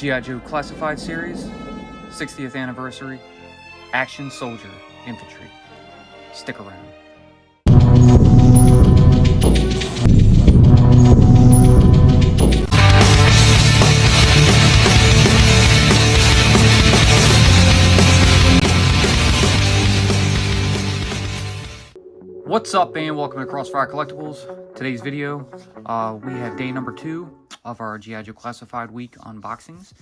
G.I. Joe Classified Series, 60th Anniversary Action Soldier Infantry. Stick around. What's up, and welcome to Crossfire Collectibles. Today's video, we have day number 2 of our G.I. Joe Classified week unboxings,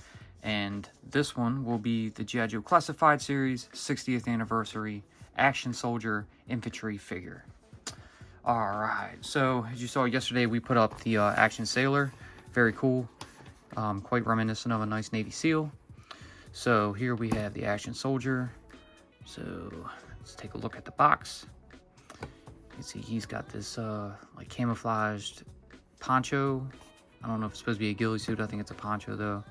and this one will be the G.I. Joe Classified Series 60th Anniversary Action Soldier Infantry figure. Alright, so as you saw yesterday, we put up the Action Sailor. Very cool, quite reminiscent of a nice Navy SEAL. So here we have the Action Soldier. So let's take a look at the box. You can see he's got this like camouflaged poncho. I don't know if it's supposed to be a ghillie suit. I think it's a poncho though.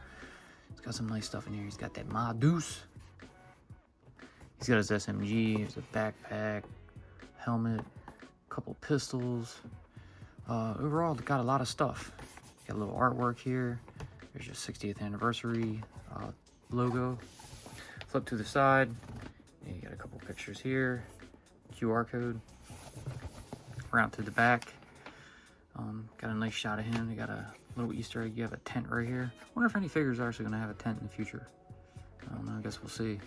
He's got some nice stuff in here. He's got that Ma Deuce. He's got his SMG. There's a backpack, helmet, a couple pistols. Overall, got a lot of stuff. Got a little artwork here. There's your 60th anniversary logo. Flip to the side. You got a couple pictures here. QR code. Round to the back. Got a nice shot of him. You got a little Easter egg. You have a tent right here. Wonder if any figures are actually going to have a tent in the future. I don't know. I guess we'll see.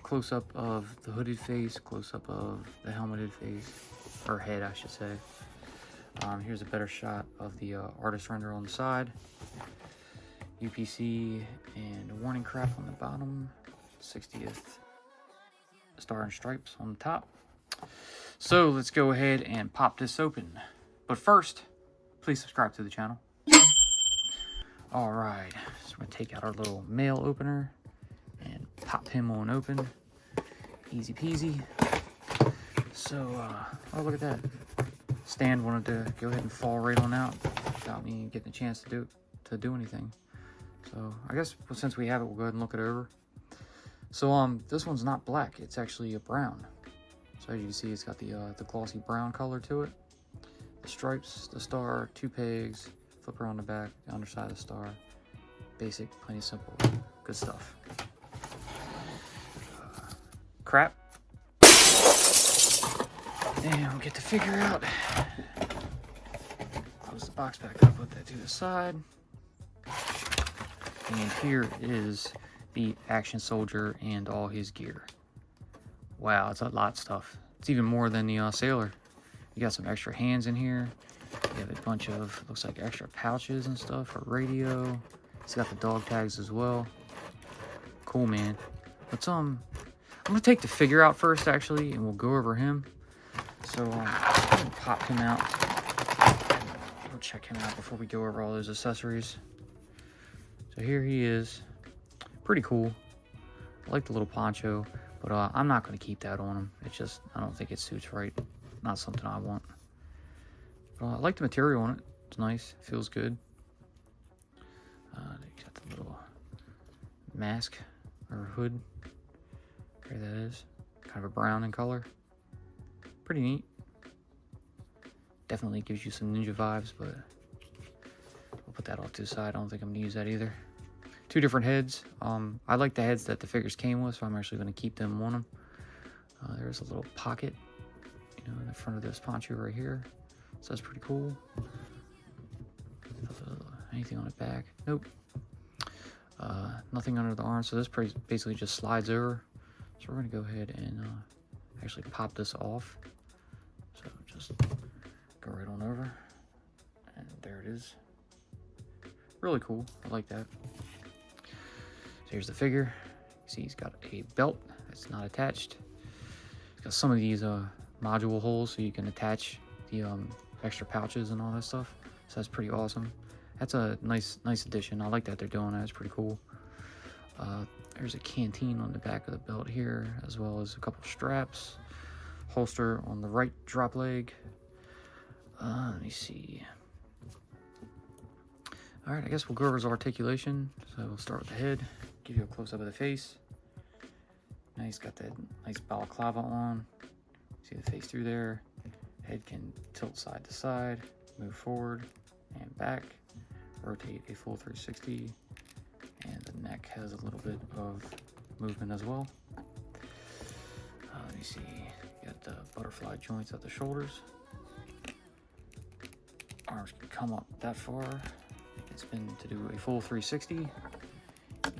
Close up of the hooded face. Close up of the helmeted face, or head, I should say. Here's a better shot of the artist render on the side. UPC and a warning crap on the bottom. 60th Star and Stripes on the top. So let's go ahead and pop this open. But first, please subscribe to the channel. Alright, so we're going to take out our little mail opener and pop him on open. Easy peasy. So, oh, look at that. Stand wanted to go ahead and fall right on out without me getting a chance to do anything. So, I guess since we have it, we'll go ahead and look it over. So, this one's not black. It's actually a brown. So as you can see, it's got the glossy brown color to it. The stripes, the star, 2 pegs, flipper on the back, the underside of the star. Basic, plain and simple, good stuff. Crap. And we'll get the figure out. Close the box back up, put that to the side. And here is the Action Soldier and all his gear. Wow, it's a lot of stuff. It's even more than the Sailor. You got some extra hands in here. You have a bunch of, looks like extra pouches and stuff for radio. It's got the dog tags as well. Cool, man. Let's I'm gonna take the figure out first, actually, and we'll go over him. So I'm gonna pop him out. We'll check him out before we go over all those accessories. So here he is. Pretty cool. I like the little poncho. But I'm not going to keep that on him. It's just, I don't think it suits right. Not something I want. But I like the material on it. It's nice. It feels good. You got the little mask or hood. There that is. Kind of a brown in color. Pretty neat. Definitely gives you some ninja vibes, but we'll put that off to the side. I don't think I'm going to use that either. 2 different heads. I like the heads that the figures came with, so I'm actually going to keep them on them. There's a little pocket, you know, in the front of this poncho right here. So that's pretty cool. Anything on the back? Nope. Nothing under the arm, so this basically just slides over. So we're going to go ahead and actually pop this off. So just go right on over. And there it is. Really cool. I like that. So here's the figure. You see he's got a belt that's not attached. He's got some of these module holes so you can attach the extra pouches and all that stuff. So that's pretty awesome. That's a nice addition. I like that they're doing that. It's pretty cool. There's a canteen on the back of the belt here, as well as a couple straps. Holster on the right drop leg. Let me see. Alright, I guess we'll go over his articulation. So we'll start with the head. Give you a close-up of the face. Now he's got that nice balaclava on. See the face through there. Head can tilt side to side, move forward and back, rotate a full 360. neck has a little bit of movement as well. Let me see, you got the butterfly joints at the shoulders. Arms can come up that far. You can spin to do a full 360. You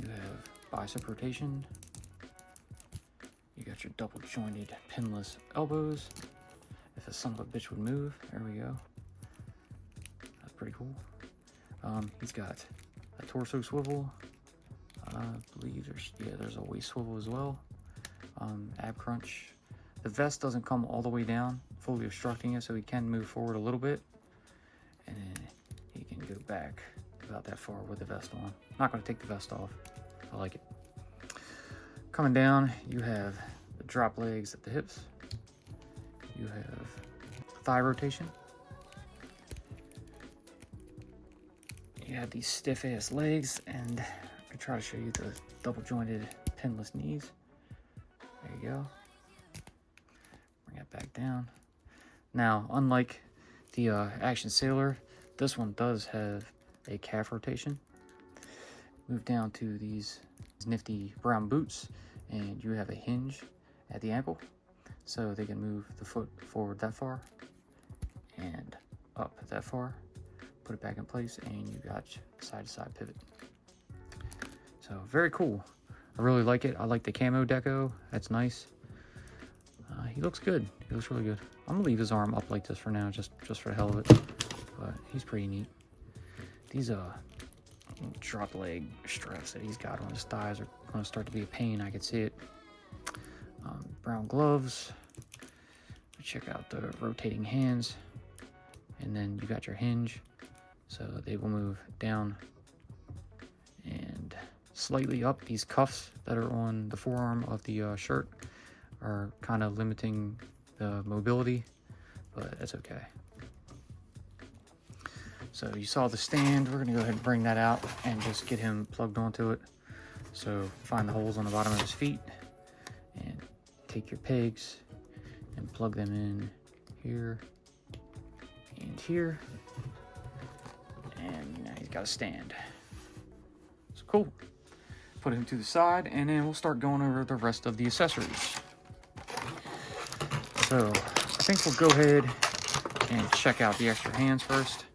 have bicep rotation. You got your double jointed pinless elbows. If a son of a bitch would move, there we go. That's pretty cool. He's got a torso swivel. I believe there's a waist swivel as well. Ab crunch. The vest doesn't come all the way down, fully obstructing it, so he can move forward a little bit. And then he can go back about that far with the vest on. Not going to take the vest off. I like it. Coming down, you have the drop legs at the hips. You have thigh rotation. You have these stiff ass legs, and I try to show you the double jointed pinless knees. There you go. Bring it back down. Now, unlike the Action Sailor, this one does have a calf rotation. Move down to these nifty brown boots, and you have a hinge at the ankle, so they can move the foot forward that far and up that far. Put it back in place, and you got side-to-side pivot. So very cool. I really like it. I like the camo deco. That's nice. He looks good. He looks really good. I'm gonna leave his arm up like this for now, just for the hell of it. But he's pretty neat. These drop leg straps that he's got on his thighs are gonna start to be a pain. I can see it. Brown gloves. Check out the rotating hands, and then you got your hinge, so they will move down and slightly up. These cuffs that are on the forearm of the shirt are kind of limiting the mobility, but that's okay. So you saw the stand. We're gonna go ahead and bring that out and just get him plugged onto it. So find the holes on the bottom of his feet and take your pegs and plug them in here and here, and now he's got a stand. So cool. Put him to the side, and then we'll start going over the rest of the accessories. So I think we'll go ahead and check out the extra hands first.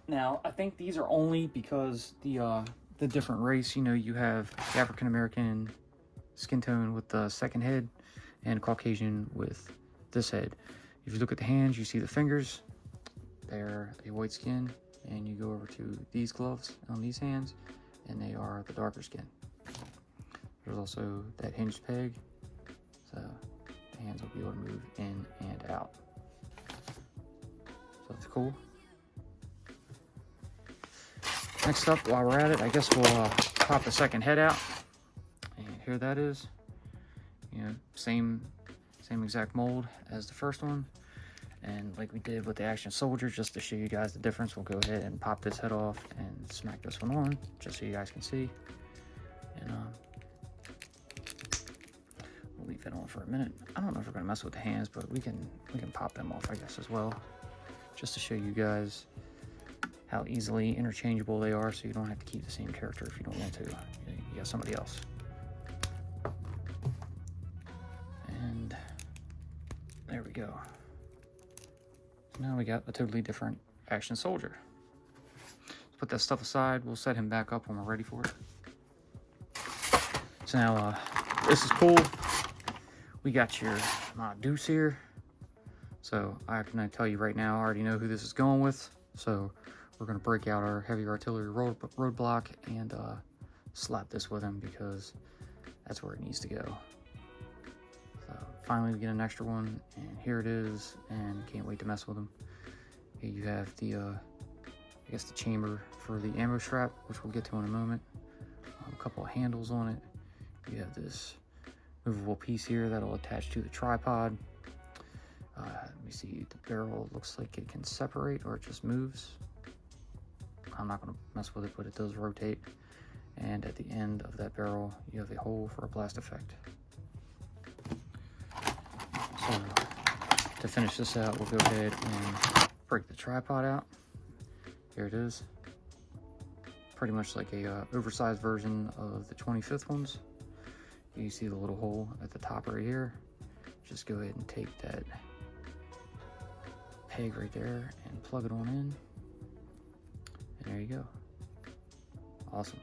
Now I think these are only because the different race. You know, you have the African American skin tone with the second head, and Caucasian with this head. If you look at the hands, you see the fingers. They're a white skin, and you go over to these gloves on these hands, and they are the darker skin. There's also that hinged peg, so the hands will be able to move in and out. So that's cool. Next up, while we're at it, I guess we'll pop the second head out. And here that is. You know, same exact mold as the first one, and like we did with the Action Soldier, just to show you guys the difference, we'll go ahead and pop this head off and smack this one on, just so you guys can see. And we'll leave it on for a minute. I don't know if we're gonna mess with the hands, but we can pop them off, I guess, as well, just to show you guys how easily interchangeable they are, so you don't have to keep the same character if you don't want to. You got somebody else. There we go. So now we got a totally different Action Soldier. Let's put that stuff aside. We'll set him back up when we're ready for it. So now, this is cool. We got your deuce here. So I can tell you right now, I already know who this is going with. So we're going to break out our heavy artillery roadblock and slap this with him, because that's where it needs to go. Finally, we get an extra one, and here it is, and can't wait to mess with them. Here you have the, I guess the chamber for the ammo strap, which we'll get to in a moment. A couple of handles on it. You have this movable piece here that'll attach to the tripod. Let me see, the barrel looks like it can separate, or it just moves. I'm not going to mess with it, but it does rotate. And at the end of that barrel, you have a hole for a blast effect. So, to finish this out, we'll go ahead and break the tripod out. Here it is. pretty much like a oversized version of the 25th ones. You see the little hole at the top right here. Just go ahead and take that peg right there and plug it on in. And there you go. Awesome.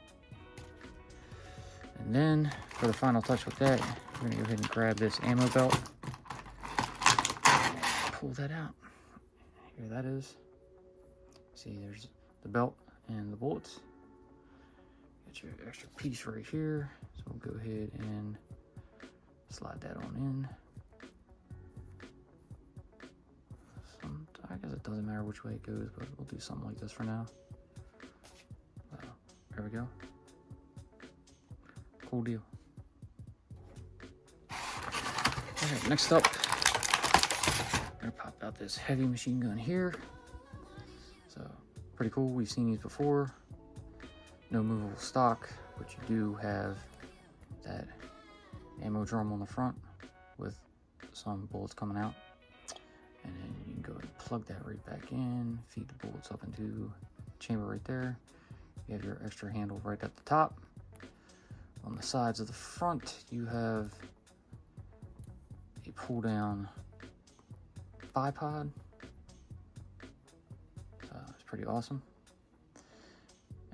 And then for the final touch with that, we're gonna go ahead and grab this ammo belt. Pull that out. Here that is. See, there's the belt and the bullets. Got your extra piece right here. So we'll go ahead and slide that on in. I guess it doesn't matter which way it goes, but we'll do something like this for now. There we go. Cool deal. Alright, next up, I'm gonna pop out this heavy machine gun here. So, pretty cool. We've seen these before. No movable stock, but you do have that ammo drum on the front with some bullets coming out. And then you can go ahead and plug that right back in, feed the bullets up into the chamber right there. You have your extra handle right at the top. On the sides of the front, you have a pull down bipod. It's pretty awesome.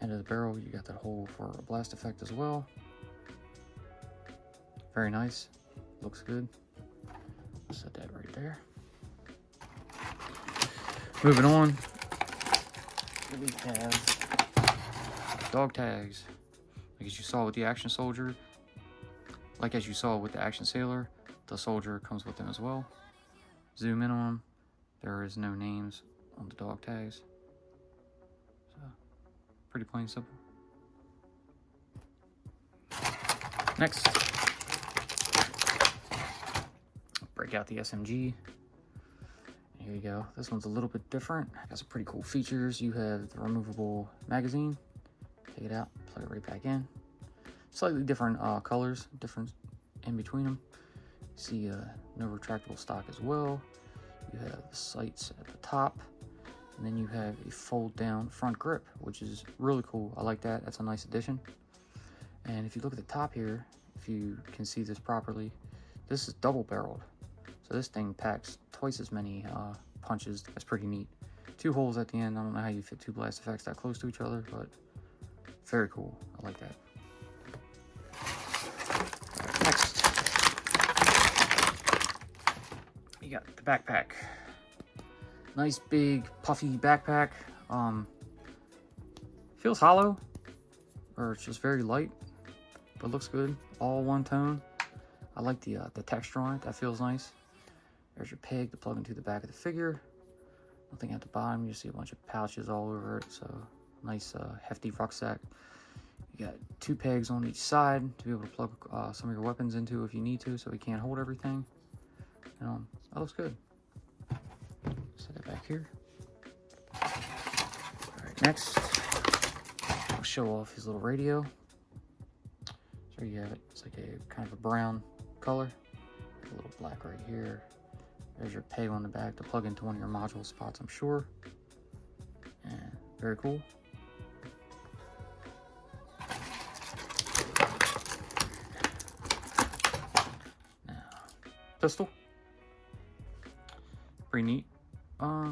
End of the barrel, you got that hole for a blast effect as well. Very nice, looks good. Set that right there. Moving on, we have dog tags. Like as you saw with the Action Soldier, like as you saw with the Action Sailor, the Soldier comes with them as well. Zoom in on them. There is no names on the dog tags. So, pretty plain simple. Next, break out the SMG. Here you go. This one's a little bit different. Got some pretty cool features. You have the removable magazine. Take it out, plug it right back in. Slightly different colors, different in between them. You see no retractable stock as well. You have the sights at the top. And then you have a fold down front grip, which is really cool. I like that. That's a nice addition. And if you look at the top here, if you can see this properly, this is double barreled. So this thing packs twice as many punches. That's pretty neat. 2 holes at the end. I don't know how you fit 2 blast effects that close to each other, but very cool. I like that. Right, next, you got the backpack. Nice big puffy backpack. Feels hollow, or it's just very light, but looks good. All one tone. I like the texture on it. That feels nice. There's your peg to plug into the back of the figure. Nothing at the bottom. You see a bunch of pouches all over it. So nice hefty rucksack. You got 2 pegs on each side to be able to plug some of your weapons into if you need to, so we can't hold everything. That looks good. Set it back here. All right, next, I'll show off his little radio. So there you have it. It's like a kind of a brown color. A little black right here. There's your peg on the back to plug into one of your module spots, I'm sure. And very cool. Now, pistol. Pretty neat. I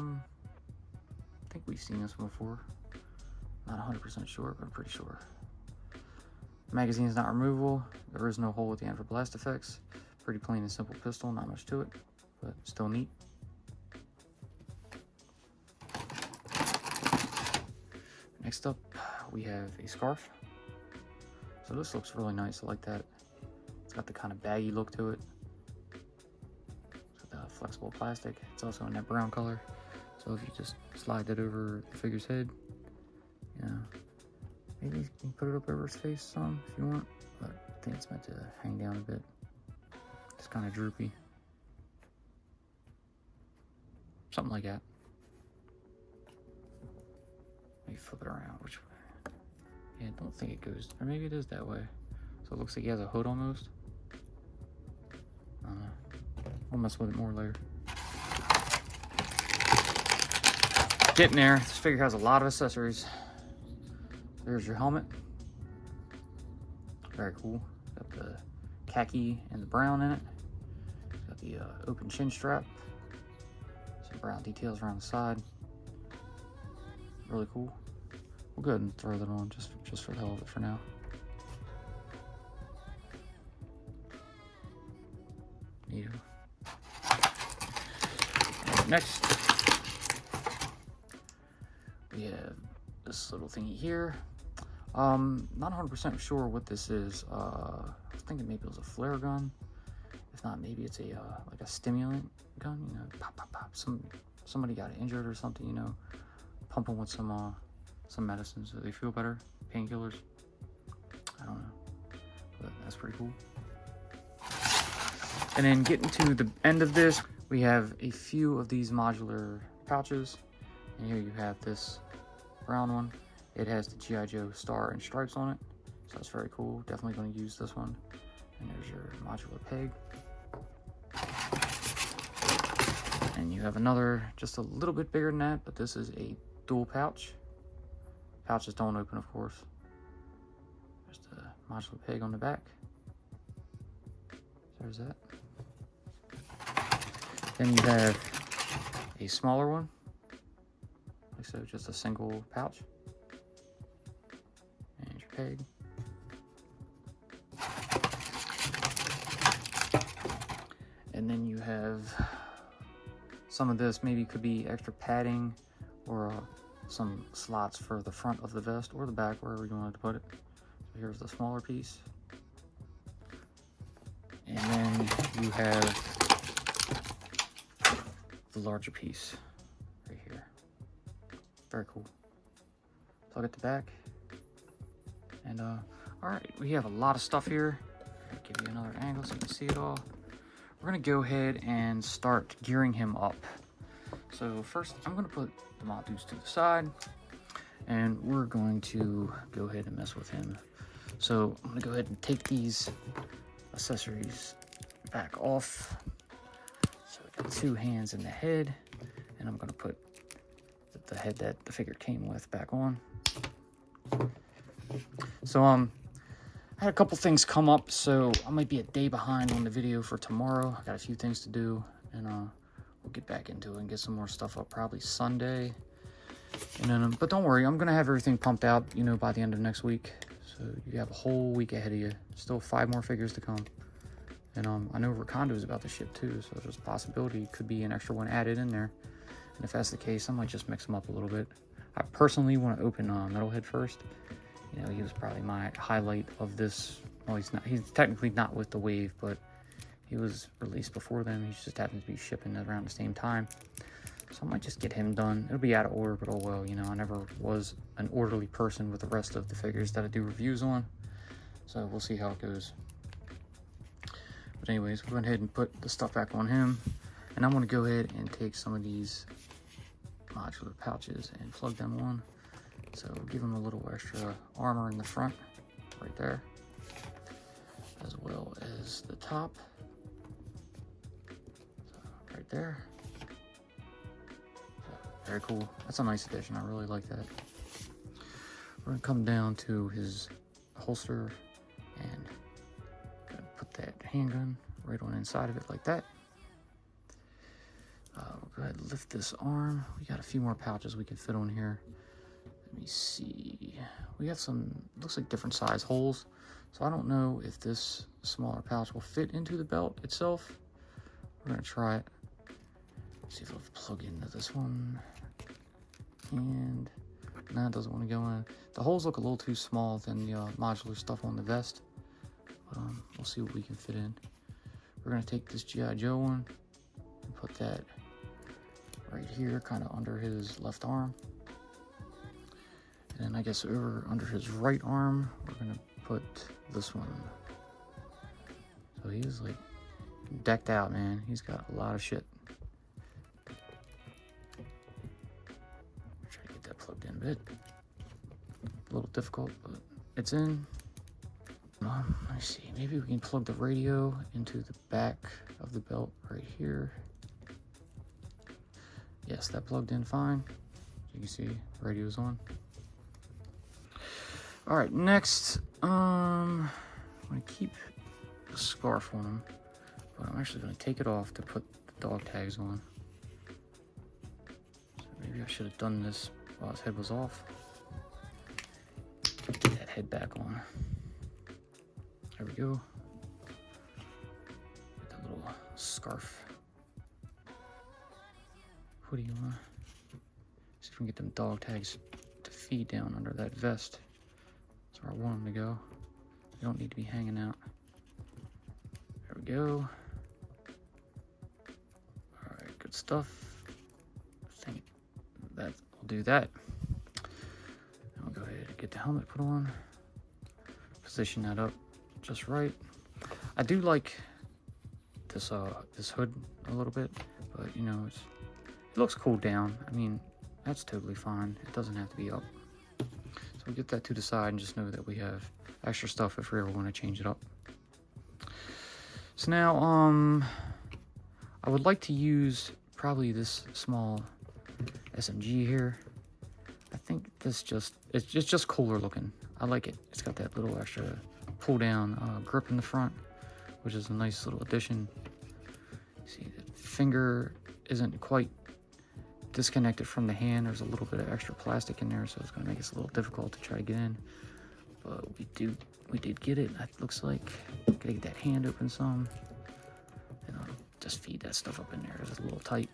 think we've seen this one before. Not 100% sure, but I'm pretty sure. Magazine is not removable. There is no hole at the end for blast effects. Pretty plain and simple pistol, not much to it, but still neat. Next up, we have a scarf. So this looks really nice. I like that. It's got the kind of baggy look to it. It's got the flexible plastic. It's also in that brown color. So if you just slide that over the figure's head, you know, maybe you can put it up over his face some if you want, but I think it's meant to hang down a bit. It's kind of droopy. Something like that. Let me flip it around. Which way? Yeah, I don't think it goes, or maybe it is that way. So it looks like he has a hood almost. I don't know. We'll mess with it more later. Getting there. This figure has a lot of accessories. there's your helmet. Very cool. Got the khaki and the brown in it. Got the open chin strap. Some brown details around the side. Really cool. We'll go ahead and throw that on just for the hell of it for now. Neat. Next, we have this little thingy here. Not 100% sure what this is. I was thinking maybe it was a flare gun. If not, maybe it's a like a stimulant gun. You know, pop, pop, pop. Somebody got injured or something. You know, pump them with some medicine so they feel better. Painkillers. I don't know, but that's pretty cool. And then getting to the end of this, we have a few of these modular pouches. And here you have this brown one. It has the G.I. Joe star and stripes on it. So that's very cool. Definitely going to use this one. And there's your modular peg. And you have another, just a little bit bigger than that, but this is a dual pouch. Pouches don't open, of course. There's the modular peg on the back. There's that. Then you have a smaller one, like so, just a single pouch. And your peg. And then you have some of this, maybe could be extra padding or some slots for the front of the vest or the back, wherever you wanted to put it. So here's the smaller piece. And then you have the larger piece right here. Very cool. Plug it to back. And all right, we have a lot of stuff here. Give you another angle so you can see it all. We're gonna go ahead and start gearing him up. So first, I'm gonna put the Mongoose to the side, and we're going to go ahead and mess with him. So I'm gonna go ahead and take these accessories back off. So we got two hands in the head, and I'm gonna put the head that the figure came with back on. So I had a couple things come up, so I might be a day behind on the video for tomorrow. I got a few things to do, and we'll get back into it and get some more stuff up probably Sunday. And then, but don't worry, I'm gonna have everything pumped out, you know, by the end of next week. So you have a whole week ahead of you. Still 5 more figures to come. And I know Rakondo is about to ship too, so there's a possibility could be an extra one added in there. And if that's the case, I might just mix them up a little bit. I personally want to open Metalhead first. You know, he was probably my highlight of this. Well, he's technically not with the wave, but he was released before then. He just happens to be shipping around the same time. So I might just get him done. It'll be out of order, but oh well, you know, I never was an orderly person with the rest of the figures that I do reviews on. So we'll see how it goes. But anyways, we'll go ahead and put the stuff back on him. And I'm gonna go ahead and take some of these modular pouches and plug them on. So give him a little extra armor in the front, right there, as well as the top, so right there. So, very cool. That's a nice addition. I really like that. We're gonna come down to his holster and gonna put that handgun right on inside of it like that. We'll go ahead and lift this arm. We got a few more pouches we can fit on here. Let me see. We have some, looks like different size holes. So I don't know if this smaller pouch will fit into the belt itself. We're gonna try it. See if it'll plug into this one. And no, it doesn't want to go in. The holes look a little too small than the modular stuff on the vest. But we'll see what we can fit in. We're gonna take this G.I. Joe one and put that right here, kind of under his left arm. And then I guess over under his right arm, we're gonna put this one. So he's like decked out, man. He's got a lot of shit. Try to get that plugged in a bit. A little difficult, but it's in. Let's see, maybe we can plug the radio into the back of the belt right here. Yes, that plugged in fine. As you can see, radio's on. All right, next, I'm gonna keep the scarf on him, but I'm actually gonna take it off to put the dog tags on. So maybe I should have done this while his head was off. Get that head back on. There we go. Get that little scarf hoodie on. See if we can get them dog tags to feed down under that vest. That's where I want them to go. They don't need to be hanging out. There we go. Alright, good stuff. I think that will do that. Now we'll go ahead and get the helmet put on. Position that up just right. I do like this this hood a little bit, but you know, it looks cool down. I mean, that's totally fine. It doesn't have to be up. So we'll get that to the side and just know that we have extra stuff if we ever want to change it up. So now, I would like to use probably this small SMG here. I think it's just cooler looking. I like it. It's got that little extra pull down grip in the front, which is a nice little addition. See, the finger isn't quite disconnected from the hand. There's a little bit of extra plastic in there, so it's going to make it a little difficult to try to get in. But we did get it. It looks like gotta get that hand open some, and I'll just feed that stuff up in there. It's a little tight.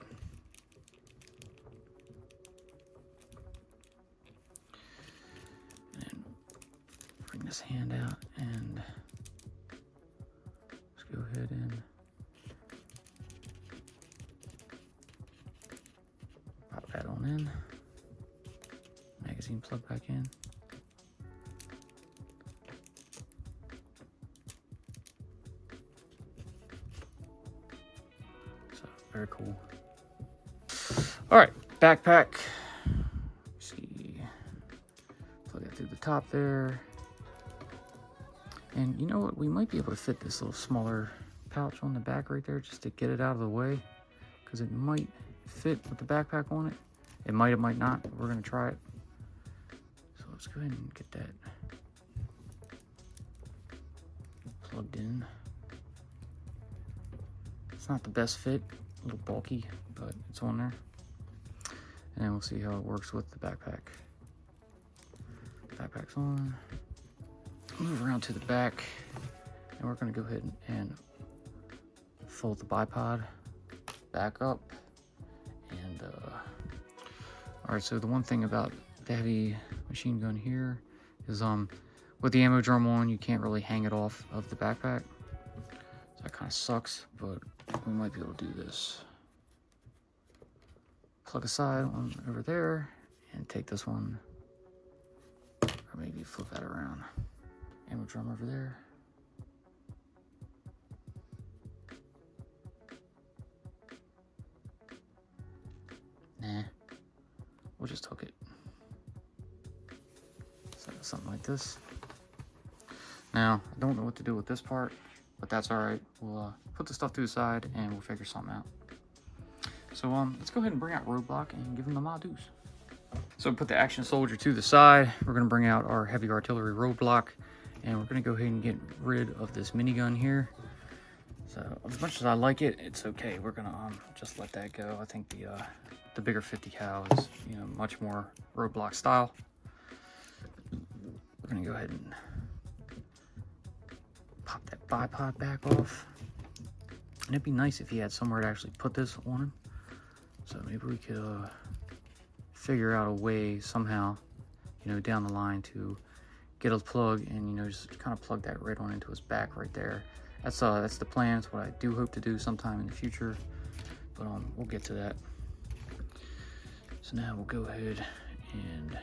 And then bring this hand out and let's go ahead and pop that on in. Magazine plug back in. So very cool. All right, backpack. See, plug that through the top there. And you know what? We might be able to fit this little smaller pouch on the back right there just to get it out of the way, because it might fit with the backpack on it. It might not. We're gonna try it. So let's go ahead and get that plugged in. It's not the best fit, a little bulky, but it's on there. And then we'll see how it works with the backpack. Backpack's on. Move around to the back, and we're gonna go ahead and fold the bipod back up. And all right, so the one thing about the heavy machine gun here is with the ammo drum on, you can't really hang it off of the backpack. So that kind of sucks, but we might be able to do this. Plug aside one over there and take this one, or maybe flip that around. Ammo drum over there. Nah, we'll just hook it. So something like this. Now, I don't know what to do with this part, but that's all right. We'll put the stuff to the side and we'll figure something out. So let's go ahead and bring out Roadblock and give him the Madus. So put the Action Soldier to the side. We're gonna bring out our heavy artillery Roadblock, and we're gonna go ahead and get rid of this minigun here. So as much as I like it, it's okay. We're gonna just let that go. I think the bigger 50 cal is, you know, much more Roadblock style. We're gonna go ahead and pop that bipod back off. And it'd be nice if he had somewhere to actually put this on him. So maybe we could figure out a way somehow, you know, down the line to get a plug and, you know, just kind of plug that right on into his back right there. That's the plan. It's what I do hope to do sometime in the future, but we'll get to that. So now we'll go ahead and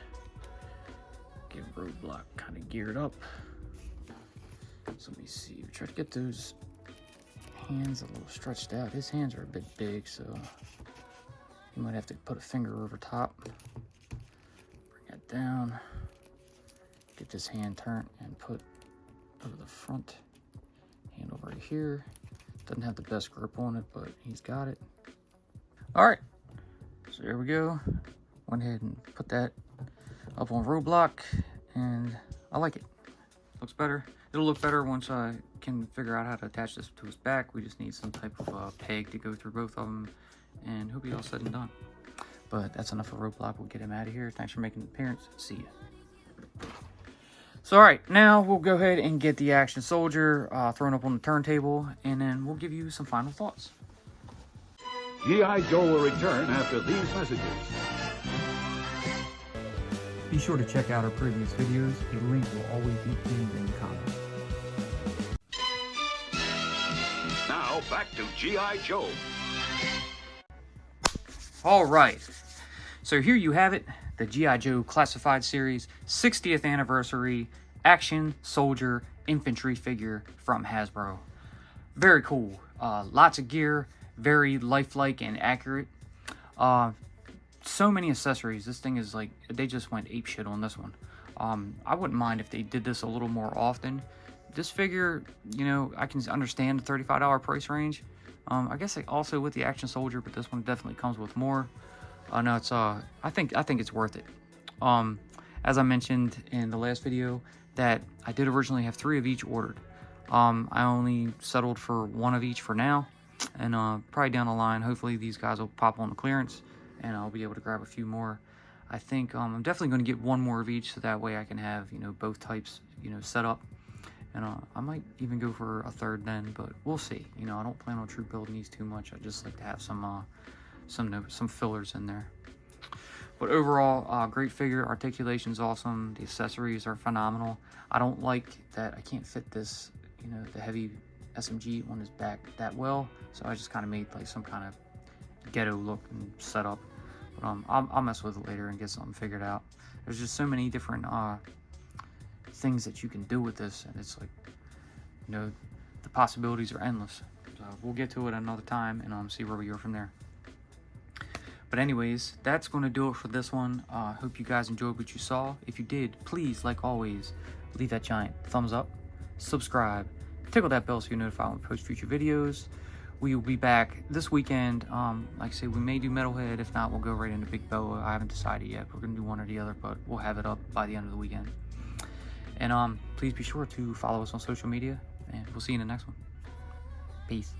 get Roadblock kind of geared up. So let me see. We try to get those hands a little stretched out. His hands are a bit big, so you might have to put a finger over top. Bring that down. Get this hand turned and put over the front. Hand over here. Doesn't have the best grip on it, but he's got it. All right. So there we go. Went ahead and put that up on Roadblock, and I like it. Looks better. It'll look better once I can figure out how to attach this to his back. We just need some type of peg to go through both of them, and he'll be all said and done. But that's enough of Roadblock. We'll get him out of here. Thanks for making an appearance. See ya. So, alright, now we'll go ahead and get the Action Soldier thrown up on the turntable, and then we'll give you some final thoughts. G.I. Joe will return after these messages. Be sure to check out our previous videos. A link will always be pinned in the comments. Now, back to G.I. Joe. Alright, so here you have it. The G.I. Joe Classified Series 60th Anniversary Action Soldier Infantry figure from Hasbro. Very cool. Lots of gear, very lifelike and accurate. So many accessories. This thing is like, they just went apeshit on this one. I wouldn't mind if they did this a little more often. This figure, you know, I can understand the $35 price range. I guess also with the Action Soldier, but this one definitely comes with more. No, it's I think it's worth it. As I mentioned in the last video, that I did originally have 3 of each ordered. I only settled for 1 of each for now, and probably down the line, hopefully these guys will pop on the clearance, and I'll be able to grab a few more. I think I'm definitely going to get 1 more of each, so that way I can have, you know, both types, you know, set up. And I might even go for a 3rd then, but we'll see. You know, I don't plan on troop building these too much. I just like to have some fillers in there. But overall, great figure. Articulation's awesome. The accessories are phenomenal. I don't like that I can't fit this, you know, the heavy SMG on his back that well. So I just kind of made like some kind of ghetto look and setup. But I'll mess with it later and get something figured out. There's just so many different things that you can do with this, and it's like, you know, the possibilities are endless. So we'll get to it another time and see where we go from there. But anyways, that's going to do it for this one. Hope you guys enjoyed what you saw. If you did, please, like always, leave that giant thumbs up, subscribe, tickle that bell so you're notified when we post future videos. We will be back this weekend. Like I say, we may do Metalhead. If not, we'll go right into Big Boa. I haven't decided yet. We're going to do one or the other, but we'll have it up by the end of the weekend. And please be sure to follow us on social media, and we'll see you in the next one. Peace.